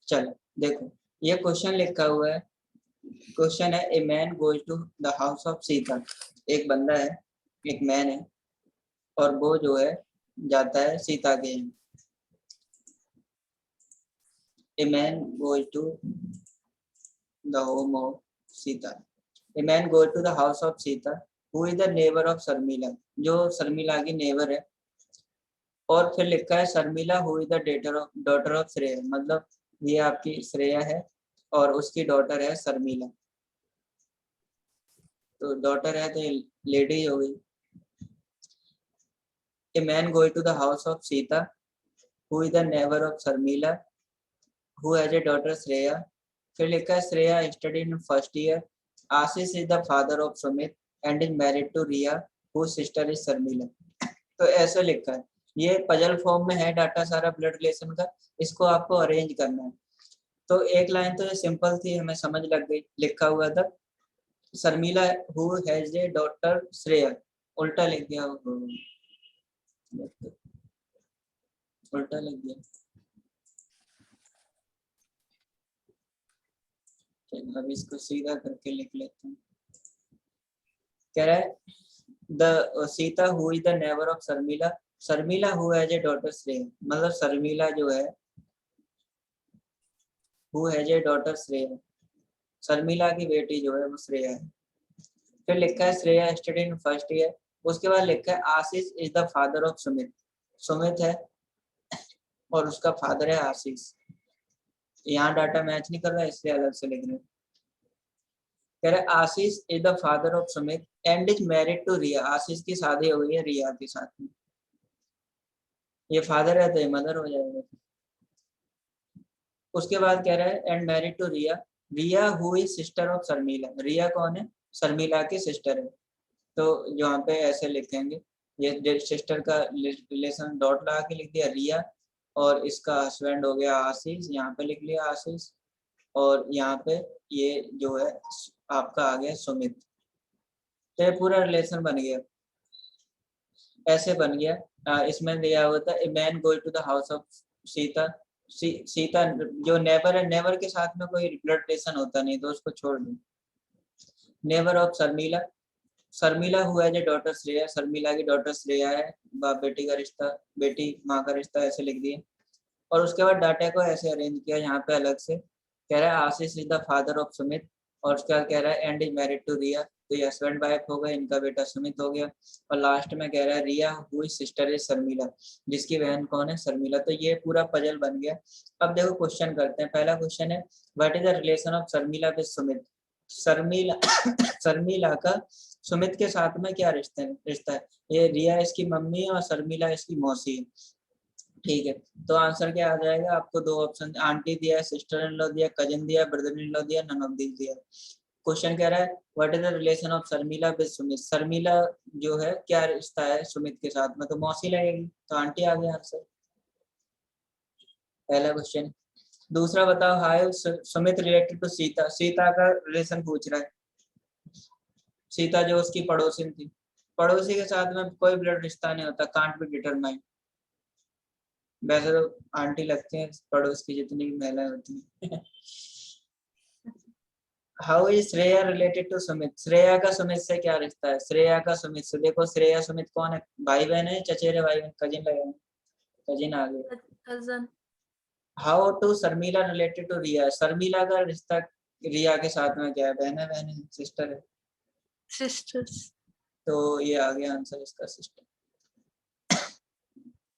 चलो देखो, ये क्वेश्चन लिखा हुआ है। क्वेश्चन है, a man goes to the house of Sita. एक बंदा है, एक मैन है, और वो जो है जाता है सीता के यहाँ। A man goes to the home of Sita. A man goes to the house of Sita who is the neighbour of Sharmila, जो शर्मिला की नेबर है। और फिर लिखा है Sharmila who is the daughter of Shreya, मतलब ये आपकी श्रेया है और उसकी डॉटर है शर्मिला। तो डॉटर है तो लेडी हो गई। A man goes to the house of Sita who is the neighbour of Sharmila who has a daughter Shreya. फिर लिखा है Shreya study in first year. Ashish is the father of Sumit and is married to Riya who sister is Sharmila. तो ऐसे लिखा है, ये puzzle form में है डाटा सारा ब्लड रिलेशन का। इसको आपको अरेंज करना है। तो एक लाइन तो ये सिंपल थी, हमें समझ लग गई। लिखा हुआ था Sharmila who has a daughter Shreya, उल्टा लिख दिया, उल्टा लिख दिया। अब इसको सीधा करके लिख लेते हैं। कह रहा है the Sita who is the neighbour of Sharmila, Sharmila who has a daughter Shreya, मतलब शर्मिला जो है who has a daughter Shreya, Sharmila की बेटी जो है वो श्रेया है। फिर लिखा है Shreya study in first year. उसके बाद लिखा है Ashish is the father of Sumit, Sumit है और उसका फादर है आशीष। यहाँ डाटा मैच नहीं कर रहा है इसलिए अलग से लिख रहे हैं। कह रहे Ashish is the father of Sumit and is married to Riya, Ashish की शादी हो गई है रिया के साथ में। ये फादर है तो ये मदर हो जाएगा। उसके बाद कह रहा है and married to Riya, Riya who is sister of Sharmila, Riya कौन है, शर्मिला की सिस्टर है। तो यहाँ पे ऐसे लिखेंगे, ये सिस्टर का रिलेशन डॉट लगा के लिख दिया रिया, और इसका हस्बैंड हो गया आशीष, यहाँ पे लिख लिया आशीष, और यहाँ पे ये जो है आपका आ गया सुमित। तो ये पूरा रिलेशन बन गया, ऐसे बन गया। इसमें दिया हुआ था a man goes to the house of Sita. Sita जो नेबर है, नेबर के साथ में कोई ब्लड रिलेशन होता नहीं तो उसको छोड़ दो। नेबर ऑफ शर्मिला, शर्मिला हुआ है जो डॉटर श्रेया, शर्मिला की डॉटर श्रेया है, बाप बेटी का रिश्ता, बेटी माँ का रिश्ता, ऐसे लिख दिए। और उसके बाद डाटा को ऐसे अरेंज किया यहाँ पे अलग से। कह रहा है Ashish is the father of Sumit, और उसका कह रहा है and is married to Riya, तो ये हस्बैंड वाइफ हो गए, इनका बेटा सुमित हो गया। और लास्ट में कह रहा है Riya who is sister is Sharmila, जिसकी बहन कौन है, शर्मिला। तो ये पूरा पजल बन गया। अब देखो क्वेश्चन करते हैं। पहला क्वेश्चन है what is the relation of Sharmila with Sumit, Sharmila Sharmila का सुमित के साथ में क्या रिश्ता है। ये रिया इसकी मम्मी है और शर्मिला इसकी मौसी है। ठीक है, तो आंसर क्या आ जाएगा, आपको दो ऑप्शन, आंटी दिया है, सिस्टर इन लॉ दिया, कजिन दिया, ब्रदर इन लॉ दिया, नन ऑफ दीज दिया। क्वेश्चन कह रहा है what is the relation of Sharmila with Sumit, Sharmila जो है क्या रिश्ता है सुमित के साथ में, तो मौसी लगेगी, तो आंटी आ गया आंसर, पहला क्वेश्चन। दूसरा बताओ how Sumit related to Sita, Sita का रिलेशन पूछ रहा है। सीता जो उसकी पड़ोसी थी, पड़ोसी के साथ में कोई ब्लड रिश्ता नहीं होता, कांट बी डिटरमाइन। वैसे तो आंटी लगती हैं पड़ोस की जितनी भी महिलाएं होती हैं। How is Shreya related to Sumit, Shreya का सुमित से क्या रिश्ता है, श्रेया का सुमित से, देखो श्रेया सुमित कौन है, भाई बहन है, चचेरे भाई बहन, कजिन लगे, कजिन आ गए। Cousin. How to Sharmila related to Riya, Sharmila का रिश्ता रिया के साथ में क्या है, बहन है, बहन है, सिस्टर है, सिस्टर्स। तो ये आ गया आंसर इसका, सिस्टर।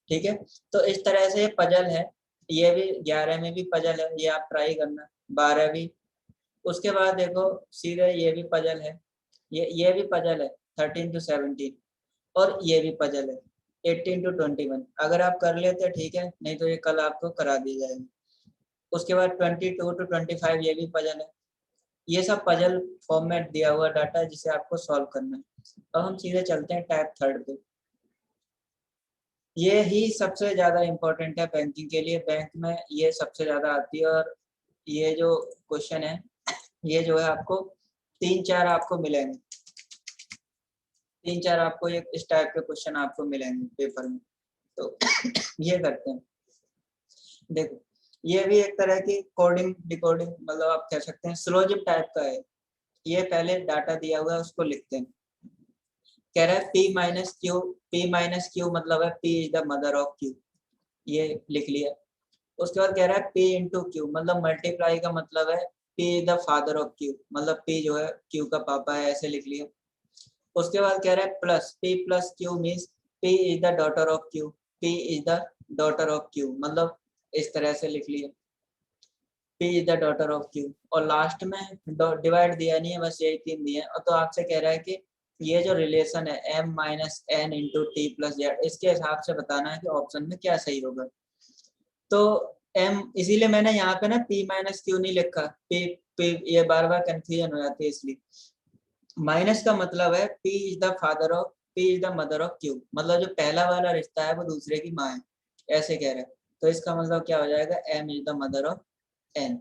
ठीक है, तो इस तरह से पजल है। ये भी 11 में भी पजल है, ये आप ट्राई करना, 12 भी। उसके बाद देखो सीधे ये भी पजल है, ये भी पजल है 13 to 17, और ये भी पजल है 18 to 21। अगर आप कर लेते ठीक है, नहीं तो ये कल आपको करा दी जाएगी। उसके बाद 22 to 25 ये भी पजल है। ये सब पजल फॉर्मेट दिया हुआ डाटा है जिसे आपको सॉल्व करना है। अब हम सीधे चलते हैं टाइप थर्ड पे। ये ही सबसे ज्यादा इम्पोर्टेंट है बैंकिंग के लिए, बैंक में ये सबसे ज्यादा आती है। और ये जो क्वेश्चन है ये जो है आपको 3-4 आपको मिलेंगे, 3-4 आपको ये इस टाइप के क्वेश्चन आपको मिलेंगे पेपर में। तो ये करते हैं, देखो ये भी एक तरह की कोडिंग डिकोडिंग, मतलब आप कह सकते हैं स्लोजिप टाइप का है। ये पहले डाटा दिया हुआ है उसको लिखते हैं। कह रहा है P minus Q, P minus Q मतलब है P is the mother of Q, ये लिख लिया। उसके बाद कह रहा है P इंटू क्यू, मतलब मल्टीप्लाई का मतलब है P is the father of Q, मतलब P जो है Q का पापा है, ऐसे लिख लिया। उसके बाद कह रहा है plus P plus Q means P is the daughter of Q, P is the daughter of Q, मतलब इस तरह से लिख लिया P is the daughter of Q. और लास्ट में डिवाइड दिया नहीं है, बस यही तीन दिए हैं। और तो आपसे कह रहा है कि ये जो रिलेशन है m minus N into T plus Z, इसके हिसाब से बताना है कि ऑप्शन में क्या सही होगा। तो m, इसीलिए मैंने यहाँ पे ना p माइनस क्यू नहीं लिखा, p ये बार बार कंफ्यूजन हो जाती है इसलिए। माइनस का मतलब है p is the father of, p is the mother of Q, मतलब जो पहला वाला रिश्ता है वो दूसरे की माँ है, ऐसे कह रहे हैं। तो इसका मतलब क्या हो जाएगा, m is the mother of n,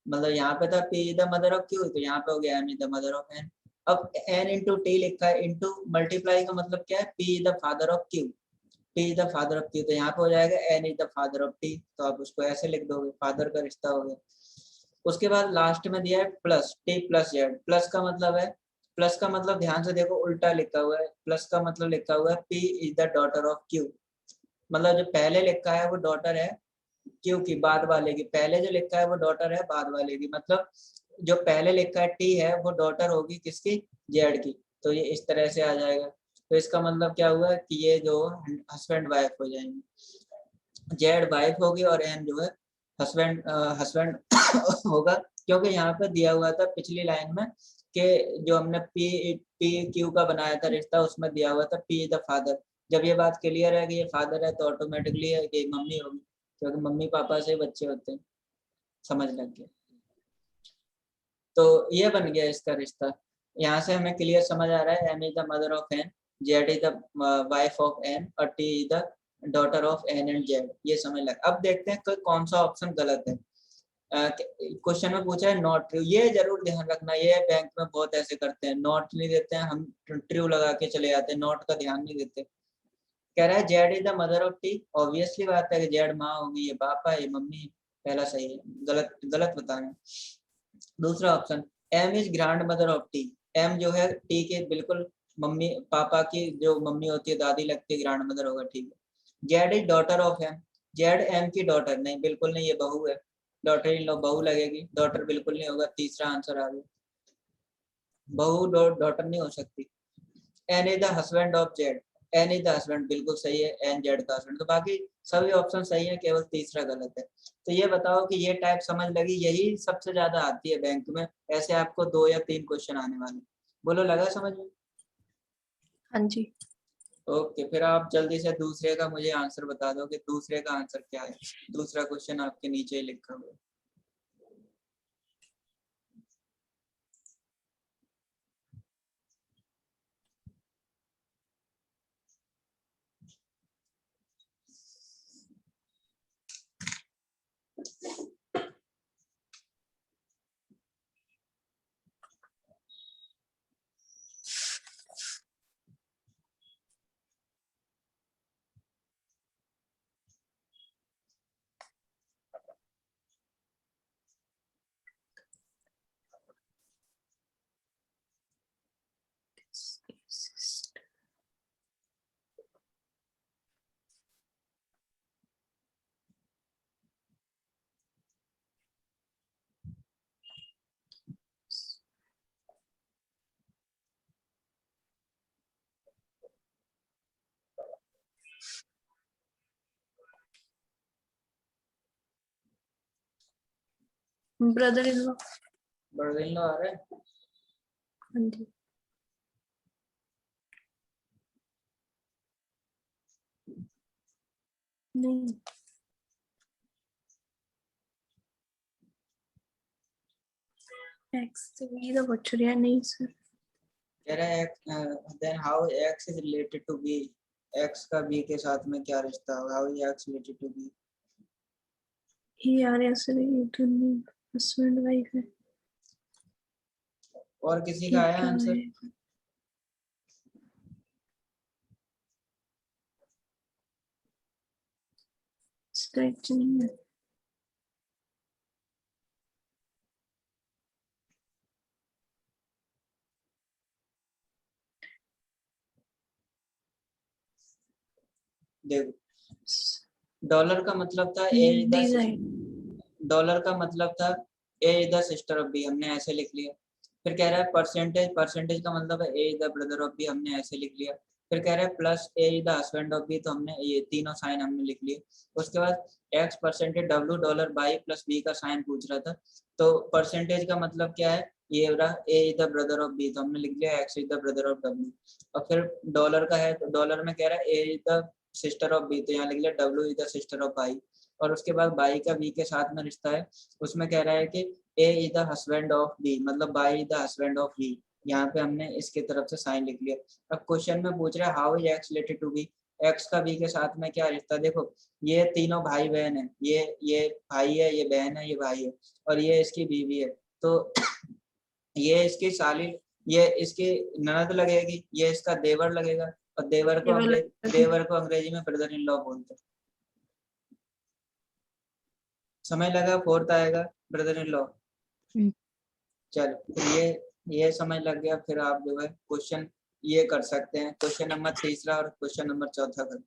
मतलब यहाँ पे था P is the mother of Q, तो यहाँ पे हो गया M is the mother of N। अब N इंटू टी लिखा है, इंटू मल्टीप्लाई का मतलब क्या है, P is the father of Q, P is the father of Q, तो यहाँ पे हो जाएगा N is the father of T, तो आप उसको ऐसे लिख दोगे, फादर का रिश्ता हो गया। उसके बाद लास्ट में दिया है plus T plus Z, plus का मतलब है, प्लस का मतलब ध्यान से देखो उल्टा लिखा हुआ है, प्लस का मतलब लिखा हुआ है P is the daughter of Q, मतलब जो पहले लिखा है वो डॉटर है क्यू की, बाद वाले की, पहले जो लिखा है वो डॉटर है बाद वाले की, मतलब जो पहले लिखा है टी है वो डॉटर होगी किसकी, जेड की। तो ये इस तरह से आ जाएगा। तो इसका मतलब क्या हुआ कि ये जो हस्बैंड वाइफ हो जाएंगे, जेड वाइफ होगी और एन जो है हस्बैंड हस्बैंड होगा, क्योंकि यहाँ पे दिया हुआ था पिछली लाइन में कि जो हमने पी पी क्यू का बनाया था रिश्ता, उसमें दिया हुआ था पी द फादर। जब ये बात क्लियर है कि ये फादर है तो ऑटोमेटिकली है कि मम्मी होगी, क्योंकि मम्मी पापा से बच्चे होते हैं, समझ लग गया। तो ये बन गया इसका रिश्ता। यहाँ से हमें क्लियर समझ आ रहा है M is the mother of N, Z is the wife of N और T is the daughter of N and Z, ये समझ लग। अब देखते हैं कि कौन सा ऑप्शन गलत है। क्वेश्चन में पूछा है नॉट ट्रू, ये जरूर ध्यान रखना, ये बैंक में बहुत ऐसे करते हैं, नॉट नहीं देते हैं, हम ट्रू लगा के चले जाते हैं, नॉट का ध्यान नहीं देते। कह रहा है Z is the mother of T, obviously बात है कि जेड माँ होगी, ये पापा ये मम्मी, पहला सही है, गलत गलत बताना। दूसरा option M is grand mother of T, M जो है टी के बिल्कुल मम्मी पापा की जो मम्मी होती है दादी लगती है, ग्रैंड मदर होगा, ठीक है। Z is daughter of M, Z M की डॉटर नहीं, बिल्कुल नहीं, ये बहू है, डॉटर इन लो बहू लगेगी, डॉटर बिल्कुल नहीं होगा, तीसरा आंसर आ गया, बहू डॉटर नहीं हो सकती। N is the husband of Z, N is the husband बिल्कुल सही है, एन जेड का हस्बैंड, तो बाकी सभी ऑप्शन सही है, केवल तीसरा गलत है। तो ये बताओ कि ये टाइप समझ लगी, यही सबसे ज्यादा आती है बैंक में, ऐसे आपको 2 या 3 क्वेश्चन आने वाले, बोलो लगा समझ में? हाँ जी। ओके, फिर आप जल्दी से दूसरे का मुझे आंसर बता दो कि दूसरे का आंसर क्या है। दूसरा क्वेश्चन आपके नीचे ही लिखा हुआ है। Brother in law. Brother in law आ रहा है? हाँ जी। नहीं, एक्स से भी तो बच्चों नहीं सर। कह रहा है then how X is related to B, X का बी के साथ में क्या रिश्ता होगा, how is X related to B. ये यार ऐसे नहीं, तो नहीं हस्बैंड वाइफ है। और किसी का ये आया क्या आंसर? है? स्ट्रेच नहीं है। देखो डॉलर का मतलब था A is these the are dollar का मतलब था A is the sister of B, हमने ऐसे लिख लिया। फिर कह रहा है परसेंटेज, परसेंटेज का मतलब है A is the brother of B, हमने ऐसे लिख लिया। फिर कह रहा है plus A is the husband of B, तो हमने ये तीनों साइन हमने लिख लिए। उसके बाद X percentage W dollar by plus B का साइन पूछ रहा था, तो परसेंटेज का मतलब क्या है, ये रहा A is the brother of B, तो हमने लिख लिया X is the brother of W. और फिर डॉलर का है, तो डॉलर में कह रहा है A is the sister of B, तो यहाँ लिख लिया W is the sister of B. और उसके बाद बाई का बी के साथ में रिश्ता है, उसमें कह रहा है कि A is the husband of B, मतलब B is the husband of B. यहाँ पे हमने इसके तरफ से साइन लिख लिया। अब क्वेश्चन में पूछ रहा है how is X related to B, X का बी के साथ में क्या रिश्ता। देखो ये तीनों भाई बहन है, ये भाई है, ये बहन है, ये भाई है, और ये इसकी बीवी है। तो ये इसकी साली, ये इसकी ननद लगेगी, ये इसका देवर लगेगा, और देवर को अंग्रेजी में ब्रदर इन लॉ बोलते हैं। समय लगा, फोर्थ आएगा ब्रदर इन लॉ। चलो फिर ये समझ लग गया, फिर आप जो है क्वेश्चन ये कर सकते हैं, क्वेश्चन नंबर तीसरा और क्वेश्चन नंबर चौथा कर।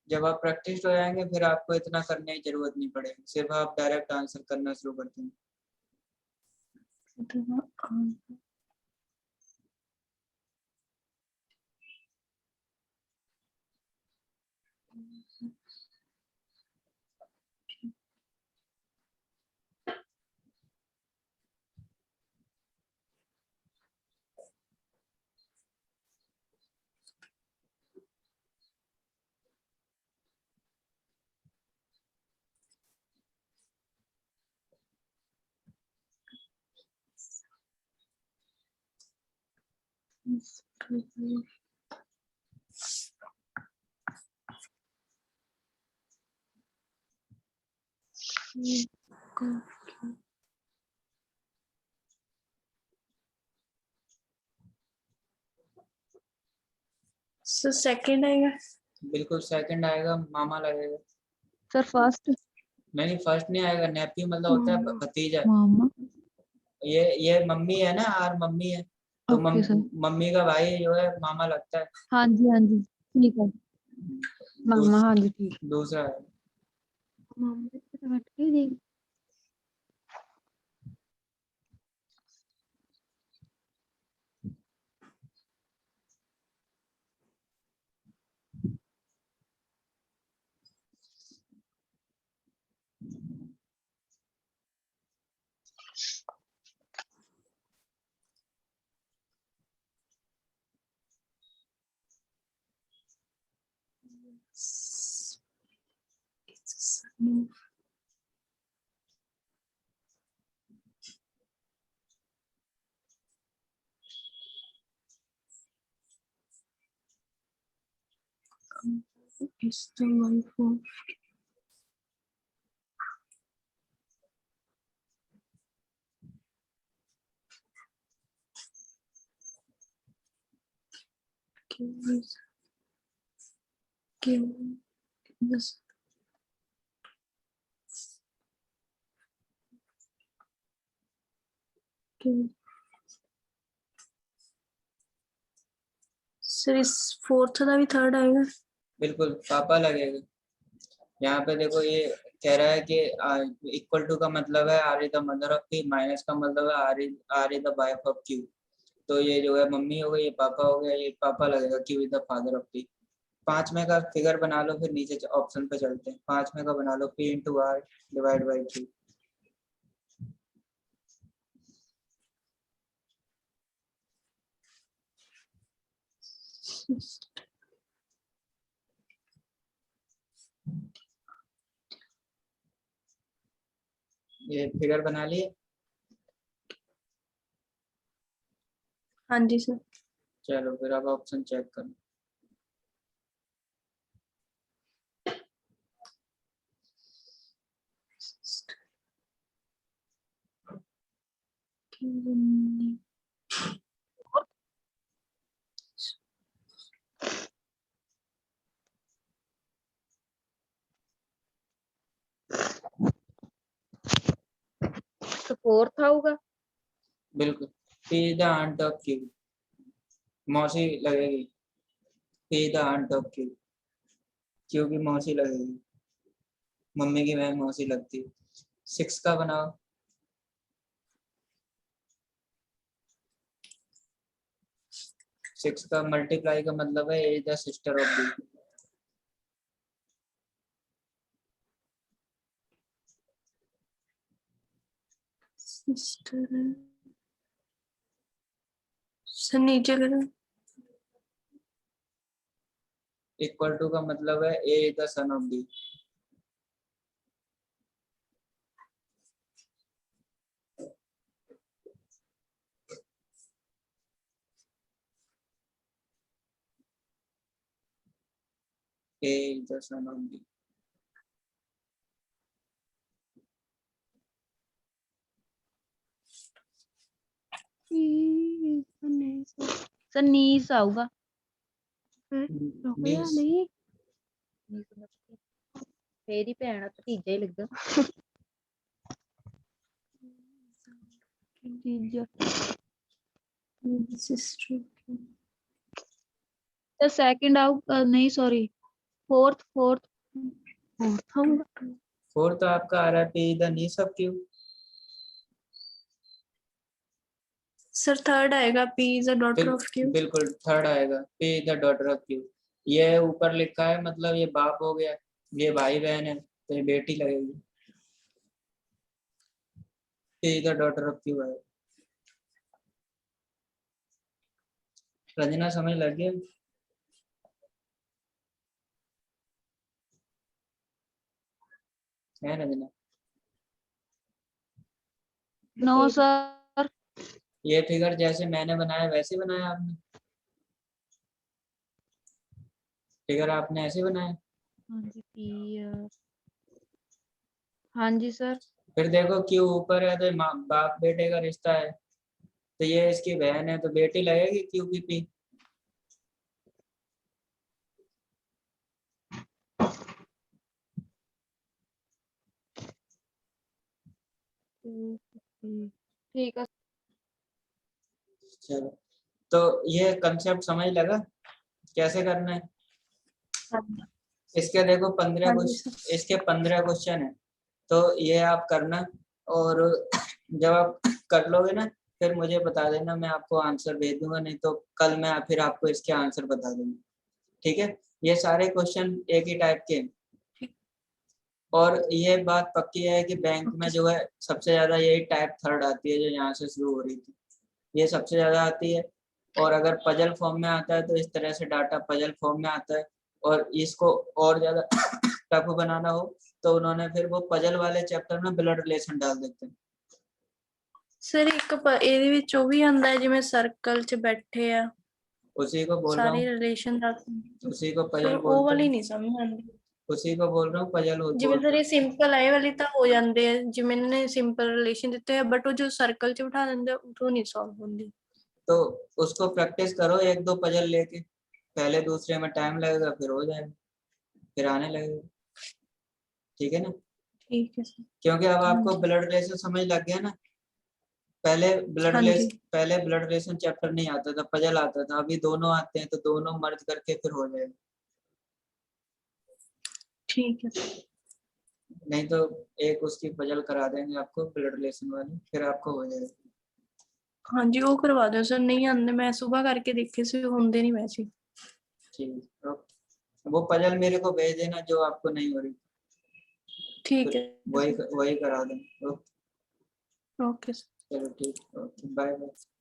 जब आप प्रैक्टिस हो जाएंगे फिर आपको इतना करने की जरूरत नहीं पड़ेगी, सिर्फ आप डायरेक्ट आंसर करना शुरू कर देंगे। सर सेकंड आएगा। बिल्कुल सेकंड आएगा, मामा लगेगा। Sir first. नहीं फर्स्ट नहीं आएगा, नेफ्यू मतलब होता है भतीजा। मामा। ये मम्मी है ना, आर मम्मी है, तो ओके सर। मम्मी का भाई जो है मामा लगता है। हाँ जी ठीक है मामा। हाँ जी ठीक। दूसरा है। मामा तो हट के देख। It's the wife of this sir इस फोर्थ का भी थर्ड आएगा। बिल्कुल पापा लगेगा। यहाँ पे देखो ये कह रहा है कि इक्वल टू का मतलब है R is the mother of P, minus का मतलब है R is the wife of Q. तो ये जो है मम्मी हो गई, ये पापा हो गया, ये पापा लगेगा, Q is the father of P. 5 में का फिगर बना लो, फिर नीचे ऑप्शन पे चलते हैं। 5 में का बना लो P into R divide by Q. ये फिगर बना लिए। हाँ जी सर। चलो फिर अब ऑप्शन चेक करो। फोर्थ आऊगा। बिल्कुल। P is the aunt of Q, मौसी लगेगी। P is the aunt of Q, Q की मौसी लगेगी, मम्मी की बहन मौसी लगती है। 6 का बनाओ। 6 का मल्टीप्लाई का मतलब है A is the sister of B. Sister है सर, नीचे करो। इक्वल टू का मतलब है A is the son of B. A is the son of B. सनीस आऊगा। Means नहीं मेरी भैन भतीजा ही लगदा। भतीजा सिस्टर तो सेकंड आऊगा, नहीं सॉरी फोर्थ फोर्थ फोर्थ आऊगा। 4 तो आपका आ रहा है P is the niece of Q। Sir third आएगा, P is a daughter of Q। बिल्कुल थर्ड आएगा, P is the daughter of Q। ये ऊपर लिखा है मतलब ये बाप हो गया, ये भाई बहन है तो ये बेटी लगेगी। P is the daughter of Q है। रंजना समझ लग गया? है रंजना? No sir. ये फिगर जैसे मैंने बनाया वैसे बनाया आपने? फिगर आपने ऐसे बनाया? हाँ जी हाँ जी सर। फिर देखो क्यों ऊपर है तो बाप बेटे का रिश्ता है, तो ये इसकी बहन है तो बेटी लगेगी क्यों की पी। ठीक है। चलो तो ये कंसेप्ट समझ लगा कैसे करना है? इसके देखो 15 हाँ जी क्वेश्चन, सर। इसके 15 क्वेश्चन है, तो ये आप करना और जब आप कर लोगे ना फिर मुझे बता देना, मैं आपको आंसर भेज दूंगा, नहीं तो कल मैं फिर आपको इसके आंसर बता दूंगा। ठीक है? ये सारे क्वेश्चन एक ही टाइप के हैं। और ये बात पक्की है कि बैंक में जो है सबसे ज्यादा यही टाइप थर्ड आती है जो यहाँ से शुरू हो रही थी, ये सबसे ज्यादा आती है। और अगर पजल फॉर्म में आता है तो इस तरह से डाटा पजल फॉर्म में आता है, और इसको और ज्यादा टफ बनाना हो तो उन्होंने फिर वो पजल वाले चैप्टर में ब्लड रिलेशन डाल देते हैं। सर एक ਇਹਦੇ ਵਿੱਚ ਉਹ ਵੀ ਆਂਦਾ ਹੈ ਜਿਵੇਂ ਸਰਕਲ 'ਚ ਬੈਠੇ ਆ, उसी को बोल रहा सारी हूँ, रिलेशन ਦਾ। उसी को सर पजल ਉਹ बोलते ਵਾਲੀ हैं, ਨਹੀਂ ਸਮਝ ਆਉਂਦੀ। उसी को बोल रहा हूँ पजल ਜਿਵੇਂ बोलते ਸਰ हैं। ਇਹ ਸਿੰਪਲ ਹੈ ਵਾਲੀ ਤਾਂ ਹੋ ਜਾਂਦੇ ਆ, ਜਿਵੇਂ ਇਹਨੇ ਸਿੰਪਲ ਰਿਲੇਸ਼ਨ ਦਿੱਤੇ ਆ, ਬਟ ਉਹ ਜੋ ਸਰਕਲ 'ਚ ਬਿਠਾ ਦਿੰਦੇ ਆ ਉਹ ਨਹੀਂ ਸੋਲਵ ਹੁੰਦੀ। तो उसको प्रैक्टिस करो, एक दो पजल लेके, पहले दूसरे में टाइम लगेगा फिर हो जाएगा, फिर आने लगेगा। ठीक है ना? ठीक है सर। क्योंकि अब हाँ आपको जी। ब्लड रिलेशन समझ लग गया ना। हाँ जी। पहले ब्लड रिलेशन चैप्टर नहीं आता था, पजल आता था, अभी दोनों आते हैं तो दोनों मर्ज करके फिर हो जाएगा। ठीक है सर। नहीं तो एक उसकी पजल करा देंगे आपको ब्लड रिलेशन वाली, फिर आपको हो जाएगा। हाँ जी ਉਹ ਕਰਵਾ ਦਿਓ ਸਰ, नहीं आंदे, मैं सुबह करके देखे से होंदे नहीं वैसे। ठीक, ओके। वो पजल मेरे को भेज देना जो आपको नहीं हो रही, ठीक फिर है वही सर। वही करा देंगे। Okay okay sir. चलो ठीक, ओके बाय बाय।